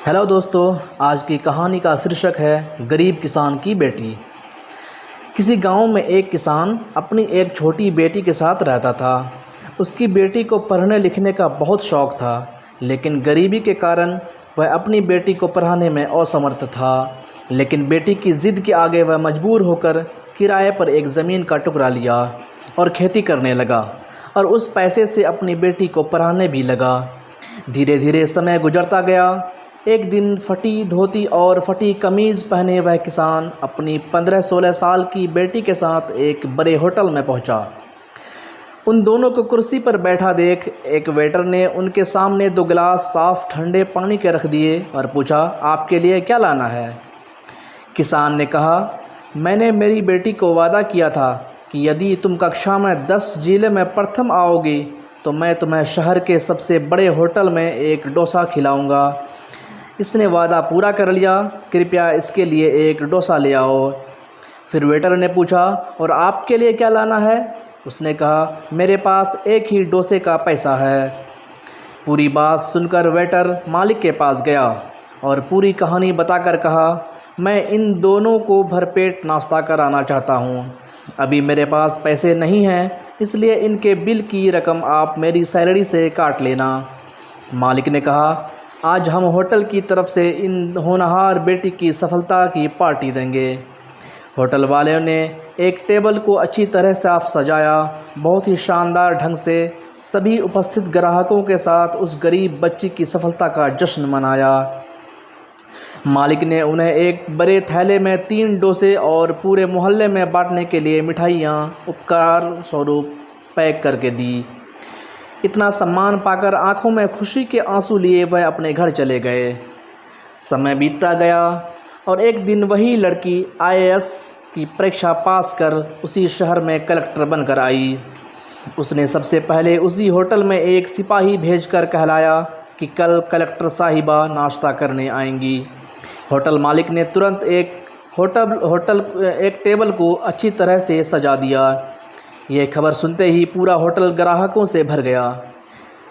Hello दोस्तों, आज की कहानी का शीर्षक है गरीब किसान की बेटी। किसी गांव में एक किसान अपनी एक छोटी बेटी के साथ रहता था। उसकी बेटी को पढ़ने लिखने का बहुत शौक़ था, लेकिन गरीबी के कारण वह अपनी बेटी को पढ़ाने में असमर्थ था। लेकिन बेटी की ज़िद के आगे वह मजबूर होकर किराए पर एक ज़मीन का टुकड़ा लिया और खेती करने लगा और उस पैसे से अपनी बेटी को पढ़ाने भी लगा। धीरे धीरे समय गुजरता गया। एक दिन फटी धोती और फटी कमीज़ पहने वह किसान अपनी 15-16 साल की बेटी के साथ एक बड़े होटल में पहुंचा। उन दोनों को कुर्सी पर बैठा देख एक वेटर ने उनके सामने 2 गिलास साफ ठंडे पानी के रख दिए और पूछा, आपके लिए क्या लाना है? किसान ने कहा, मैंने मेरी बेटी को वादा किया था कि यदि तुम कक्षा में 10 जिले में प्रथम आओगी तो मैं तुम्हें शहर के सबसे बड़े होटल में एक डोसा खिलाऊंगा। इसने वादा पूरा कर लिया, कृपया इसके लिए एक डोसा ले आओ। फिर वेटर ने पूछा, और आपके लिए क्या लाना है? उसने कहा, मेरे पास एक ही डोसे का पैसा है। पूरी बात सुनकर वेटर मालिक के पास गया और पूरी कहानी बताकर कहा, मैं इन दोनों को भरपेट नाश्ता कराना चाहता हूँ। अभी मेरे पास पैसे नहीं हैं, इसलिए इनके बिल की रकम आप मेरी सैलरी से काट लेना। मालिक ने कहा, आज हम होटल की तरफ से इन होनहार बेटी की सफलता की पार्टी देंगे। होटल वाले ने एक टेबल को अच्छी तरह से सजाया। बहुत ही शानदार ढंग से सभी उपस्थित ग्राहकों के साथ उस गरीब बच्ची की सफलता का जश्न मनाया। मालिक ने उन्हें एक बड़े थैले में 3 डोसे और पूरे मोहल्ले में बांटने के लिए मिठाइयाँ उपकार स्वरूप पैक करके दी। इतना सम्मान पाकर आंखों में खुशी के आंसू लिए वह अपने घर चले गए। समय बीतता गया और एक दिन वही लड़की IAS की परीक्षा पास कर उसी शहर में कलेक्टर बनकर आई। उसने सबसे पहले उसी होटल में एक सिपाही भेजकर कहलाया कि कल कलेक्टर साहिबा नाश्ता करने आएंगी। होटल मालिक ने तुरंत एक टेबल को अच्छी तरह से सजा दिया। यह खबर सुनते ही पूरा होटल ग्राहकों से भर गया।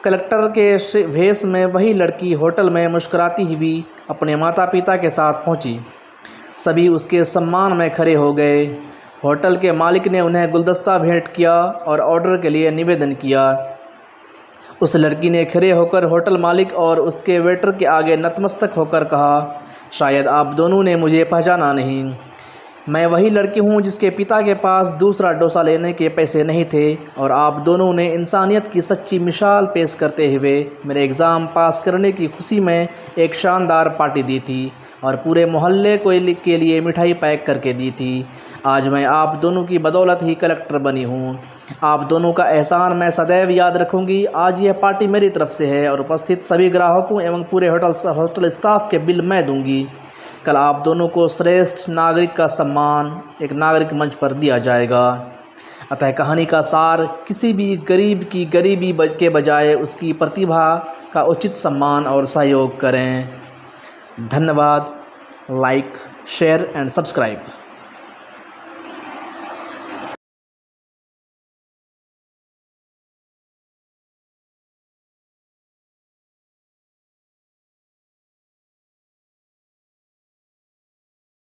कलेक्टर के भेष में वही लड़की होटल में मुस्कुराती हुई अपने माता पिता के साथ पहुंची। सभी उसके सम्मान में खड़े हो गए। होटल के मालिक ने उन्हें गुलदस्ता भेंट किया और ऑर्डर के लिए निवेदन किया। उस लड़की ने खड़े होकर होटल मालिक और उसके वेटर के आगे नतमस्तक होकर कहा, शायद आप दोनों ने मुझे पहचाना नहीं। मैं वही लड़की हूँ जिसके पिता के पास दूसरा डोसा लेने के पैसे नहीं थे और आप दोनों ने इंसानियत की सच्ची मिसाल पेश करते हुए मेरे एग्ज़ाम पास करने की खुशी में एक शानदार पार्टी दी थी और पूरे मोहल्ले के लिए मिठाई पैक करके दी थी। आज मैं आप दोनों की बदौलत ही कलेक्टर बनी हूँ। आप दोनों का एहसान मैं सदैव याद रखूँगी। आज यह पार्टी मेरी तरफ से है और उपस्थित सभी ग्राहकों एवं पूरे होटल स्टाफ के बिल मैं दूँगी। कल आप दोनों को श्रेष्ठ नागरिक का सम्मान एक नागरिक मंच पर दिया जाएगा। अतः कहानी का सार, किसी भी गरीब की गरीबी के बजाय उसकी प्रतिभा का उचित सम्मान और सहयोग करें। धन्यवाद। Like, share and subscribe.